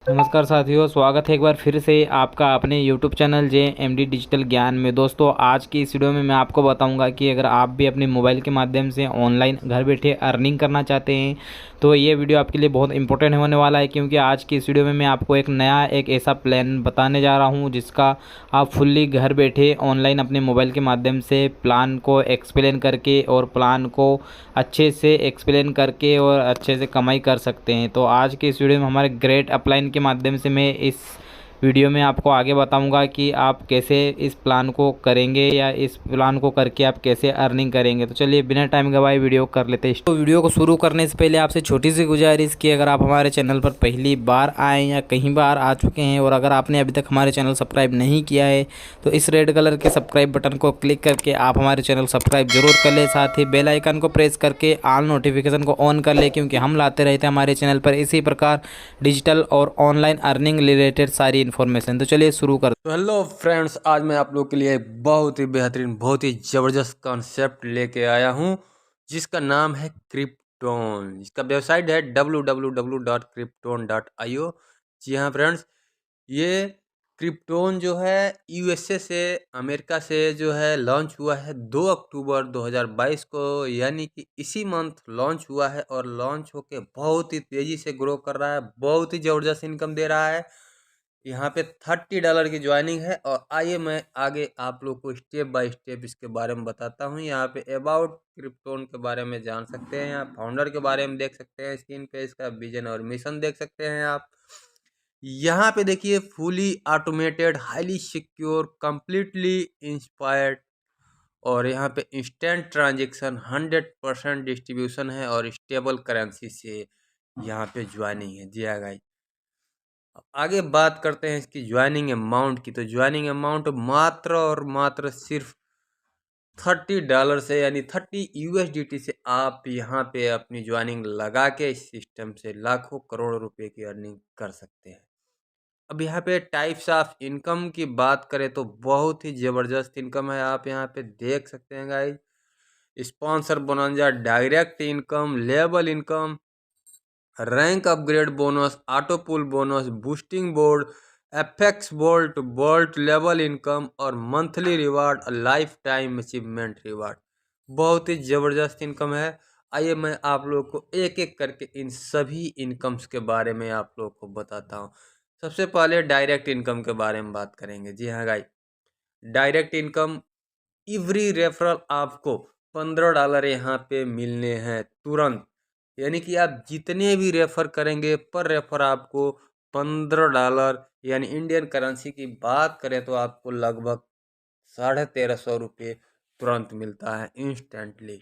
नमस्कार साथियों, स्वागत है एक बार फिर से आपका अपने YouTube चैनल JMD डिजिटल ज्ञान में। दोस्तों, आज की इस वीडियो में मैं आपको बताऊंगा कि अगर आप भी अपने मोबाइल के माध्यम से ऑनलाइन घर बैठे अर्निंग करना चाहते हैं तो ये वीडियो आपके लिए बहुत इंपॉर्टेंट होने वाला है, क्योंकि आज की इस वीडियो में मैं आपको एक ऐसा प्लान बताने जा रहा हूँ जिसका आप फुल्ली घर बैठे ऑनलाइन अपने मोबाइल के माध्यम से प्लान को एक्सप्लेन करके और प्लान को अच्छे से एक्सप्लेन करके और अच्छे से कमाई कर सकते हैं। तो आज के इस वीडियो में हमारे ग्रेट अपलाइन के माध्यम से मैं इस वीडियो में आपको आगे बताऊंगा कि आप कैसे इस प्लान को करेंगे या इस प्लान को करके आप कैसे अर्निंग करेंगे। तो चलिए बिना टाइम गवाए वीडियो कर लेते हैं। तो वीडियो को शुरू करने से पहले आपसे छोटी सी गुजारिश कि अगर आप हमारे चैनल पर पहली बार आए या कहीं बार आ चुके हैं और अगर आपने अभी तक हमारे चैनल सब्सक्राइब नहीं किया है तो इस रेड कलर के सब्सक्राइब बटन को क्लिक करके आप हमारे चैनल सब्सक्राइब जरूर कर ले। साथ ही बेल आइकन को प्रेस करके ऑल नोटिफिकेशन को ऑन कर ले, क्योंकि हम लाते रहते हैं हमारे चैनल पर इसी प्रकार डिजिटल और ऑनलाइन अर्निंग रिलेटेड सारी इन्फॉर्मेशन। तो चलिए शुरू कर। तो हेलो फ्रेंड्स, आज मैं आप लोग के लिए एक बहुत ही बेहतरीन, बहुत ही ज़बरदस्त कॉन्सेप्ट लेके आया हूँ जिसका नाम है क्रिप्टोन। इसका वेबसाइट है www.krypton.io। जी हाँ फ्रेंड्स, ये क्रिप्टोन जो है यूएसए से, अमेरिका से जो है लॉन्च हुआ है 2 अक्टूबर 2022 को, यानी कि इसी मंथ लॉन्च हुआ है और लॉन्च होके बहुत ही तेज़ी से ग्रो कर रहा है, बहुत ही ज़बरदस्त इनकम दे रहा है। यहाँ पे $30 की ज्वाइनिंग है। और आइए मैं आगे आप लोग को स्टेप बाय स्टेप इसके बारे में बताता हूँ। यहाँ पे अबाउट क्रिप्टोन के बारे में जान सकते हैं, यहाँ फाउंडर के बारे में देख सकते हैं, स्क्रीन पे इसका विजन और मिशन देख सकते हैं आप। यहाँ पे देखिए, fully automated, highly secure, completely inspired, और यहाँ पे इंस्टेंट ट्रांजेक्शन, 100% डिस्ट्रीब्यूशन है और स्टेबल करेंसी से यहाँ पे ज्वाइनिंग है। जी हाँ गाइस, अब आगे बात करते हैं इसकी ज्वाइनिंग अमाउंट की। तो ज्वाइनिंग अमाउंट मात्र और मात्र सिर्फ $30 से, यानी 30 USDT से आप यहाँ पे अपनी ज्वाइनिंग लगा के इस सिस्टम से लाखों करोड़ रुपए की अर्निंग कर सकते हैं। अब यहाँ पे टाइप्स ऑफ इनकम की बात करें तो बहुत ही ज़बरदस्त इनकम है, आप यहाँ पे देख सकते हैं guys. Sponsor bonanza, direct income, लेबल income, rank upgrade bonus, auto pool bonus, boosting board, FX bolt, bolt level income और monthly reward, lifetime achievement reward. बहुत ही ज़बरदस्त इनकम है। आइए मैं आप लोग को एक एक करके इन सभी इनकम्स के बारे में आप लोग को बताता हूँ। सबसे पहले डायरेक्ट इनकम के बारे में बात करेंगे। जी हाँ guys, direct income, every referral आपको $15 यहाँ पे मिलने हैं तुरंत। यानी कि आप जितने भी रेफर करेंगे पर रेफर आपको $15, यानी इंडियन करेंसी की बात करें तो आपको लगभग 1350 रुपये तुरंत मिलता है इंस्टेंटली।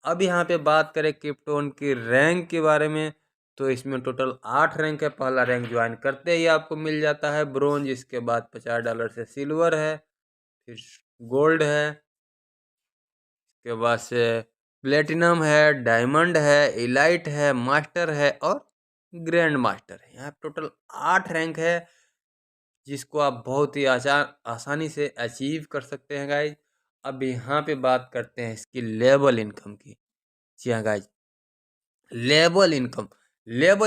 अब यहाँ पे बात करें क्रिप्टोन की रैंक के बारे में, तो इसमें टोटल 8 रैंक है। पहला रैंक ज्वाइन करते ही आपको मिल जाता है ब्रोंज, इसके बाद $50 से सिल्वर है, फिर गोल्ड है, इसके बाद से प्लेटिनम है, डायमंड है, इलाइट है, मास्टर है और ग्रैंड मास्टर है। यहाँ टोटल 8 रैंक है जिसको आप बहुत ही आसानी से अचीव कर सकते हैं गाइज। अब यहाँ पे बात करते हैं इसकी लेबल इनकम की। जी हाँ गाइज, लेबल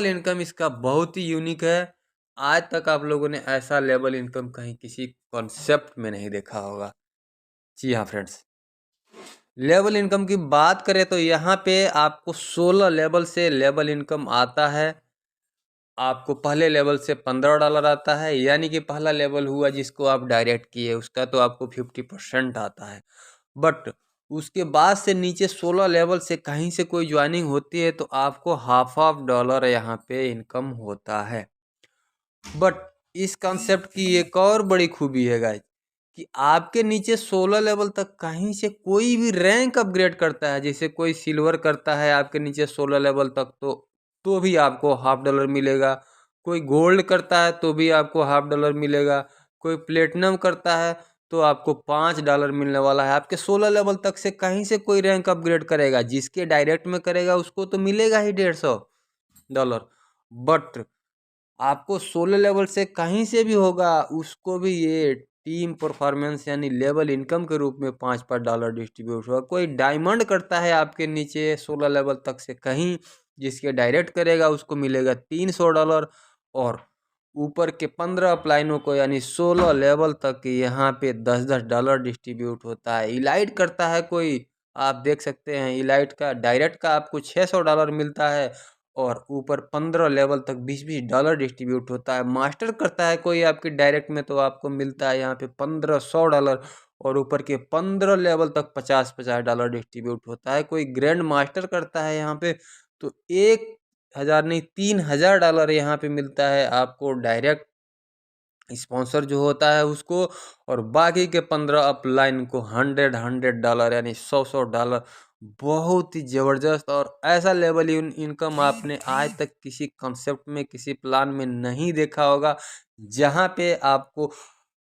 इनकम इसका बहुत ही यूनिक है। आज तक आप लोगों ने ऐसा लेबल इनकम कहीं किसी कॉन्सेप्ट में नहीं देखा होगा। जी हाँ फ्रेंड्स, लेवल इनकम की बात करें तो यहाँ पे आपको 16 लेवल से लेवल इनकम आता है। आपको पहले लेवल से $15 आता है, यानी कि पहला लेवल हुआ जिसको आप डायरेक्ट किए उसका तो आपको 50% आता है। बट उसके बाद से नीचे 16 लेवल से कहीं से कोई ज्वाइनिंग होती है तो आपको $50 यहाँ पे इनकम होता है। बट इस कॉन्सेप्ट की एक और बड़ी खूबी है गाइस, कि आपके नीचे 16 लेवल तक कहीं से कोई भी रैंक अपग्रेड करता है, जैसे कोई सिल्वर करता है आपके नीचे 16 लेवल तक तो भी आपको $50 मिलेगा। कोई गोल्ड करता है तो भी आपको $50 मिलेगा। कोई प्लेटिनम करता है तो आपको $5 मिलने वाला है। आपके 16 लेवल तक से कहीं से कोई रैंक अपग्रेड करेगा, जिसके डायरेक्ट में करेगा उसको तो मिलेगा ही $150। बट आपको 16 लेवल से कहीं से भी होगा उसको भी ये टीम परफॉर्मेंस यानी लेवल इनकम के रूप में $5 डिस्ट्रीब्यूट होगा। कोई डायमंड करता है आपके नीचे 16 लेवल तक से कहीं, जिसके डायरेक्ट करेगा उसको मिलेगा $300। और ऊपर के 15 अपलाइनों को यानी 16 लेवल तक यहाँ पे 10-10 डॉलर डिस्ट्रीब्यूट होता है। इलाइट करता है कोई, आप देख सकते हैं इलाइट का डायरेक्ट का आपको $600 मिलता है और ऊपर 15 लेवल तक 20-20 डॉलर डिस्ट्रीब्यूट होता है। मास्टर करता है कोई आपकी डायरेक्ट में तो आपको मिलता है यहाँ पे $1500 और ऊपर के 15 लेवल तक 50-50 डॉलर डिस्ट्रीब्यूट होता है। कोई ग्रैंड मास्टर करता है यहाँ पे तो 1000 नहीं $3000 यहाँ पे मिलता है आपको डायरेक्ट स्पॉन्सर जो होता है उसको, और बाकी के 15 अपलाइन को 100 यानी 100 डॉलर। बहुत ही ज़बरदस्त और ऐसा लेवल इनकम आपने आज तक किसी कॉन्सेप्ट में किसी प्लान में नहीं देखा होगा, जहाँ पे आपको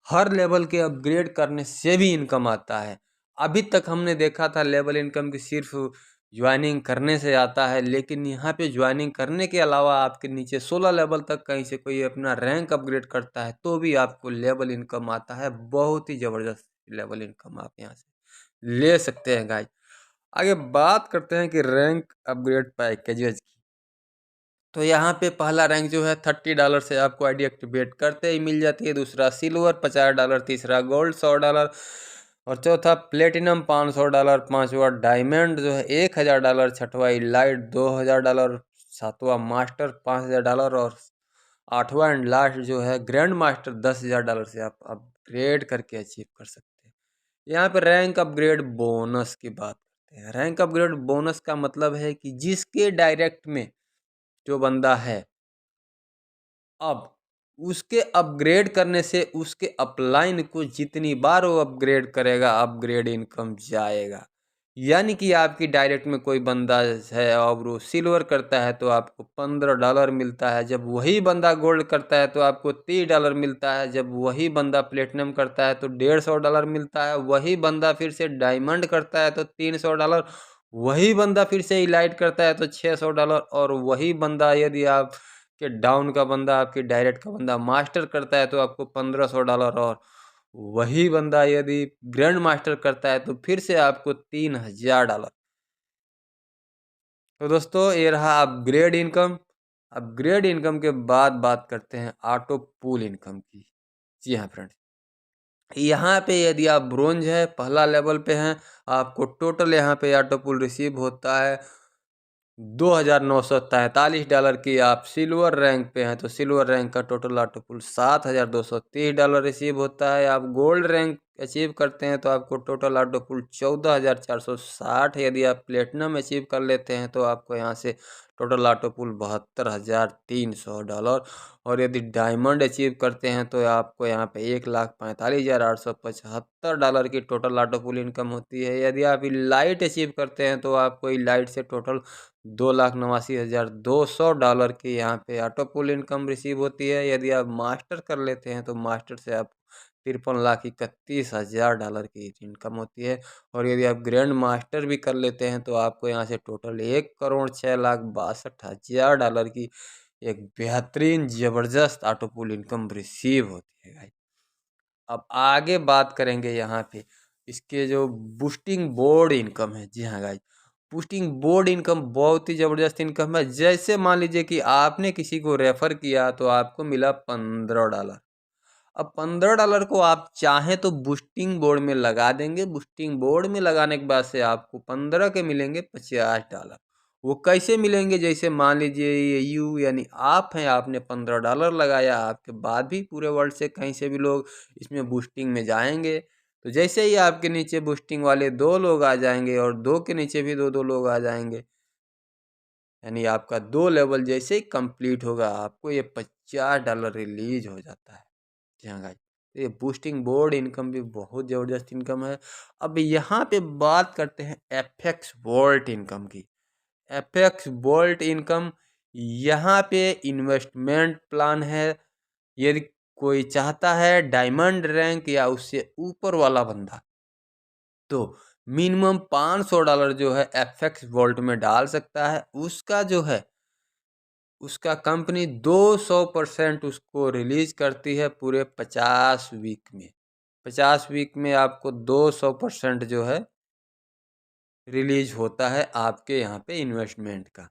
हर लेवल के अपग्रेड करने से भी इनकम आता है। अभी तक हमने देखा था लेवल इनकम की सिर्फ ज्वाइनिंग करने से आता है, लेकिन यहाँ पे ज्वाइनिंग करने के अलावा आपके नीचे 16 लेवल तक कहीं से कोई अपना रैंक अपग्रेड करता है तो भी आपको लेवल इनकम आता है। बहुत ही ज़बरदस्त लेवल इनकम आप यहाँ से ले सकते हैं गाइस। आगे बात करते हैं कि रैंक अपग्रेड पैकेजेस की। तो यहाँ पे पहला रैंक जो है $30 से आपको आईडी एक्टिवेट करते ही मिल जाती है। दूसरा सिल्वर $50, तीसरा गोल्ड $100 और चौथा प्लेटिनम $500, पांचवा डायमंड जो है $1000, छठवा इलाइट $2000, सातवां मास्टर $5000 और आठवां एंड लास्ट जो है ग्रैंड मास्टर $10000 से आप अपग्रेड करके अचीव कर सकते हैं। यहाँ पे रैंक अपग्रेड बोनस की बात करते हैं। रैंक अपग्रेड बोनस का मतलब है कि जिसके डायरेक्ट में जो बंदा है, अब उसके अपग्रेड करने से उसके अपलाइन को जितनी बार वो अपग्रेड करेगा अपग्रेड इनकम जाएगा। यानी कि आपकी डायरेक्ट में कोई बंदा है और वो सिल्वर करता है तो आपको $15 मिलता है। जब वही बंदा गोल्ड करता है तो आपको $30 मिलता है। जब वही बंदा प्लेटिनम करता है तो $150 मिलता है। वही बंदा फिर से डायमंड करता है तो $300। वही बंदा फिर से इलाइट करता है तो $600 और वही बंदा यदि आप के डाउन का बंदा आपकी डायरेक्ट का बंदा मास्टर करता है तो आपको $1500 और वही बंदा यदि ग्रैंड मास्टर करता है तो फिर से आपको $3000। तो दोस्तों ये रहा अपग्रेड इनकम। अपग्रेड इनकम के बाद बात करते हैं ऑटो पूल इनकम की। जी हाँ फ्रेंड्स, यहाँ पे यदि आप ब्रोंज है पहला लेवल पे हैं, आपको टोटल यहाँ पे ऑटो पूल रिसीव होता है $2943 की। आप सिल्वर रैंक पे हैं तो सिल्वर रैंक का टोटल ऑटो पुल $7230 रिसीव होता है। आप गोल्ड रैंक अचीव करते हैं तो आपको टोटल ऑटो पुल 14460। यदि आप प्लेटिनम अचीव कर लेते हैं तो आपको यहाँ से टोटल ऑटो पुल $72,300। और यदि डायमंड अचीव करते हैं तो आपको यहाँ पे $1,45,875 की टोटल ऑटो पुल इनकम होती है। यदि आप इलाइट अचीव करते हैं तो आपको इलाइट से टोटल $2,89,200 की यहाँ पे ऑटो पुल इनकम रिसीव होती है। यदि आप मास्टर कर लेते हैं तो मास्टर से आप $53,31,000 की इनकम होती है। और यदि आप ग्रैंड मास्टर भी कर लेते हैं तो आपको यहाँ से टोटल $1,06,62,000 की एक बेहतरीन ज़बरदस्त ऑटो पुल इनकम रिसीव होती है गाइस। अब आगे बात करेंगे यहाँ पे इसके जो बूस्टिंग बोर्ड इनकम है। जी हाँ गाइस, बूस्टिंग बोर्ड इनकम बहुत ही ज़बरदस्त इनकम है। जैसे मान लीजिए कि आपने किसी को रेफ़र किया तो आपको मिला $15। अब $15 को आप चाहें तो बूस्टिंग बोर्ड में लगा देंगे। बूस्टिंग बोर्ड में लगाने के बाद से आपको 15 के मिलेंगे $50। वो कैसे मिलेंगे, जैसे मान लीजिए ये यू यानी आप हैं, आपने $15 लगाया, आपके बाद भी पूरे वर्ल्ड से कहीं से भी लोग इसमें बूस्टिंग में जाएंगे। तो जैसे ही आपके नीचे बूस्टिंग वाले 2 लोग आ जाएंगे और 2 के नीचे भी 2-2 लोग आ जाएंगे, यानी आपका 2 लेवल जैसे ही कंप्लीट होगा आपको ये $50 रिलीज हो जाता है। जी हाँ गाइस, तो ये बूस्टिंग बोर्ड इनकम भी बहुत ज़बरदस्त इनकम है। अब यहाँ पे बात करते हैं एफएक्स वोल्ट इनकम की। एफएक्स वोल्ट इनकम, यहाँ पे इन्वेस्टमेंट प्लान है। यदि कोई चाहता है डायमंड रैंक या उससे ऊपर वाला बंदा तो मिनिमम $500 जो है एफएक्स वोल्ट में डाल सकता है। उसका जो है उसका कंपनी 200% उसको रिलीज करती है पूरे 50 वीक में। 50 वीक में आपको 200% जो है रिलीज होता है आपके यहाँ पे इन्वेस्टमेंट का।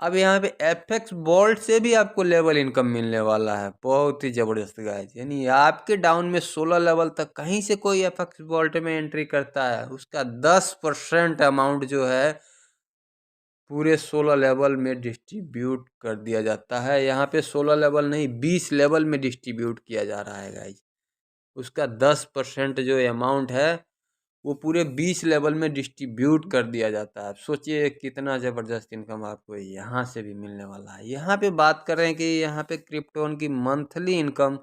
अब यहाँ पे एफएक्स वॉल्ट से भी आपको लेवल इनकम मिलने वाला है, बहुत ही ज़बरदस्त गाइस। यानी आपके डाउन में 16 लेवल तक कहीं से कोई एफएक्स वॉल्ट में एंट्री करता है, उसका 10% अमाउंट जो है पूरे 16 लेवल में डिस्ट्रीब्यूट कर दिया जाता है। यहाँ पे 16 लेवल नहीं 20 लेवल में डिस्ट्रीब्यूट किया जा रहा है गाइस। उसका 10% जो अमाउंट है वो पूरे 20 लेवल में डिस्ट्रीब्यूट कर दिया जाता है। सोचिए कितना ज़बरदस्त इनकम आपको यहाँ से भी मिलने वाला है। यहाँ पे बात कर रहे हैं कि यहाँ पे क्रिप्टोन की मंथली इनकम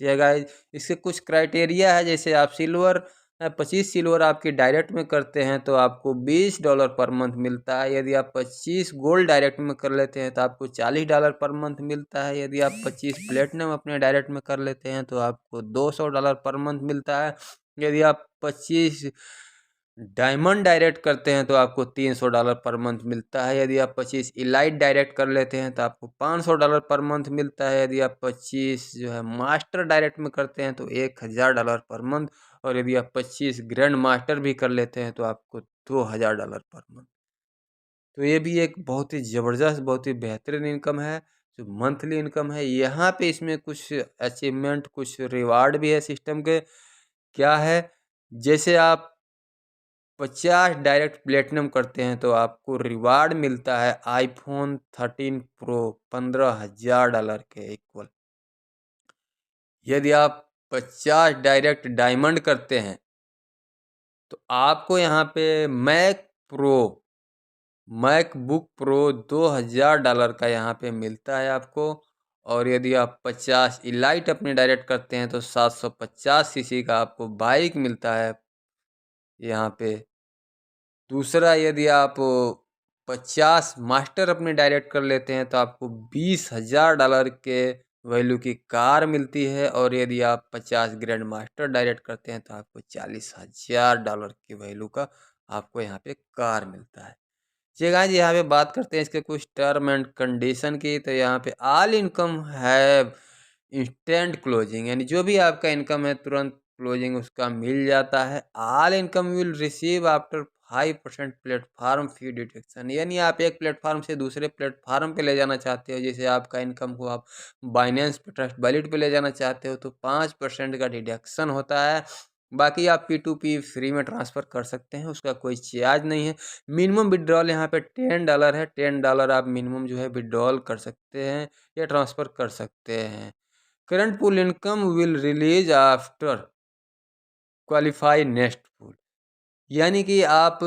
ये गाइस, इसके कुछ क्राइटेरिया है। जैसे आप सिल्वर 25 सिल्वर आपकी डायरेक्ट में करते हैं तो आपको $20 पर मंथ मिलता है। यदि आप 25 गोल्ड डायरेक्ट में कर लेते हैं तो आपको $40 पर मंथ मिलता है। यदि आप 25 प्लेटिनम अपने डायरेक्ट में कर लेते हैं तो आपको $200 पर मंथ मिलता है। यदि आप 25 डायमंड डायरेक्ट करते हैं तो आपको $300 पर मंथ मिलता है। यदि आप 25 इलाइट डायरेक्ट कर लेते हैं तो आपको $500 पर मंथ मिलता है। यदि आप 25 जो है मास्टर डायरेक्ट में करते हैं तो $1000 पर मंथ, और यदि आप 25 ग्रैंड मास्टर भी कर लेते हैं तो आपको $2000 पर मंथ। तो ये भी एक बहुत ही ज़बरदस्त, बहुत ही बेहतरीन इनकम है जो मंथली इनकम है। यहाँ पे इसमें कुछ अचीवमेंट, कुछ रिवार्ड भी है सिस्टम के। क्या है, जैसे आप 50 डायरेक्ट प्लेटिनम करते हैं तो आपको रिवार्ड मिलता है आईफोन 13 प्रो $15,000 के इक्वल। यदि आप 50 डायरेक्ट डायमंड करते हैं तो आपको यहाँ पे मैकबुक प्रो $2000 का यहाँ पे मिलता है आपको। और यदि आप 50 इलाइट अपने डायरेक्ट करते हैं तो 750 सीसी का आपको बाइक मिलता है यहाँ पे। दूसरा, यदि आप 50 मास्टर अपने डायरेक्ट कर लेते हैं तो आपको $20,000 के वैल्यू की कार मिलती है। और यदि आप 50 ग्रैंड मास्टर डायरेक्ट करते हैं तो आपको $40,000 की वैल्यू का आपको यहाँ पे कार मिलता है। जी गाइस, यहाँ पे बात करते हैं इसके कुछ टर्म एंड कंडीशन की। तो यहाँ पे ऑल इनकम है इंस्टेंट क्लोजिंग, यानी जो भी आपका इनकम है तुरंत क्लोजिंग उसका मिल जाता है। All income will receive after 5% platform fee deduction, यानी आप एक प्लेटफार्म से दूसरे प्लेटफार्म पे ले जाना चाहते हो, जैसे आपका इनकम को आप बाइनेंस पे, ट्रस्ट वैलेट पे ले जाना चाहते हो तो 5% का डिडक्शन होता है। बाकी आप P2P फ्री में ट्रांसफ़र कर सकते हैं, उसका कोई चार्ज नहीं है। मिनिमम विड्रॉल यहाँ पे $10 है। $10 आप मिनिमम जो है विड्रॉल कर सकते हैं या ट्रांसफ़र कर सकते हैं। Current pool income will release after qualify next pool, यानी कि आप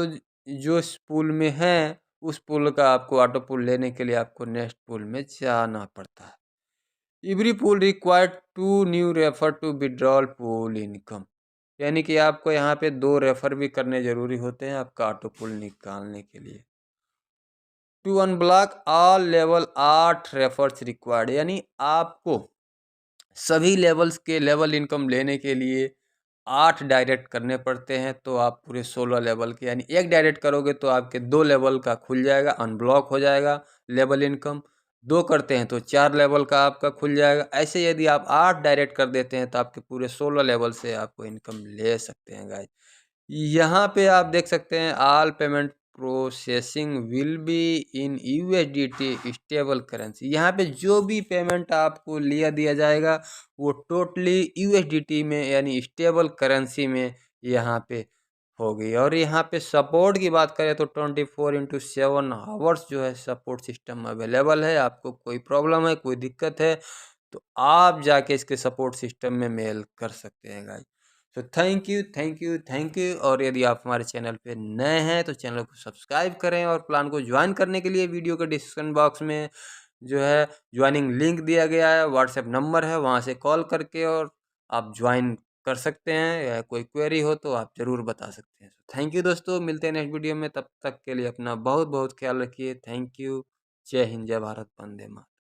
जो इस पूल में हैं उस पूल का आपको ऑटो पूल लेने के लिए आपको नेक्स्ट पूल में जाना पड़ता है। Every pool required 2 new refer to withdrawal pool income, यानी कि आपको यहाँ पे 2 रेफर भी करने ज़रूरी होते हैं आपका ऑटो पूल निकालने के लिए। To unblock all level 8 refers required, यानी आपको सभी लेवल्स के लेवल इनकम लेने के लिए 8 डायरेक्ट करने पड़ते हैं। तो आप पूरे 16 लेवल के, यानी एक डायरेक्ट करोगे तो आपके 2 लेवल का खुल जाएगा, अनब्लॉक हो जाएगा लेवल इनकम। 2 करते हैं तो 4 लेवल का आपका खुल जाएगा। ऐसे यदि आप 8 डायरेक्ट कर देते हैं तो आपके पूरे 16 लेवल से आपको इनकम ले सकते हैं गाइस। यहाँ पे आप देख सकते हैं all payment processing will be in USDT stable currency, यहाँ पे जो भी पेमेंट आपको लिया दिया जाएगा वो टोटली USDT में यानी स्टेबल करेंसी में यहाँ पे होगी। और यहाँ पे सपोर्ट की बात करें तो 24/7 आवर्स जो है सपोर्ट सिस्टम अवेलेबल है। आपको कोई प्रॉब्लम है, कोई दिक्कत है तो आप जाके इसके सपोर्ट सिस्टम में मेल कर सकते हैं गाइस। तो thank you, thank you, thank you. और यदि आप हमारे चैनल पे नए हैं तो चैनल को सब्सक्राइब करें, और प्लान को ज्वाइन करने के लिए वीडियो के डिस्क्रिप्शन बॉक्स में जो है ज्वाइनिंग लिंक दिया गया है, व्हाट्सएप नंबर है, वहाँ से कॉल करके और आप ज्वाइन कर सकते हैं। या कोई क्वेरी हो तो आप ज़रूर बता सकते हैं। थैंक यू दोस्तों, मिलते हैं नेक्स्ट वीडियो में, तब तक के लिए अपना बहुत बहुत ख्याल रखिए। Thank you. जय हिंद, जय भारत, वंदे मातरम।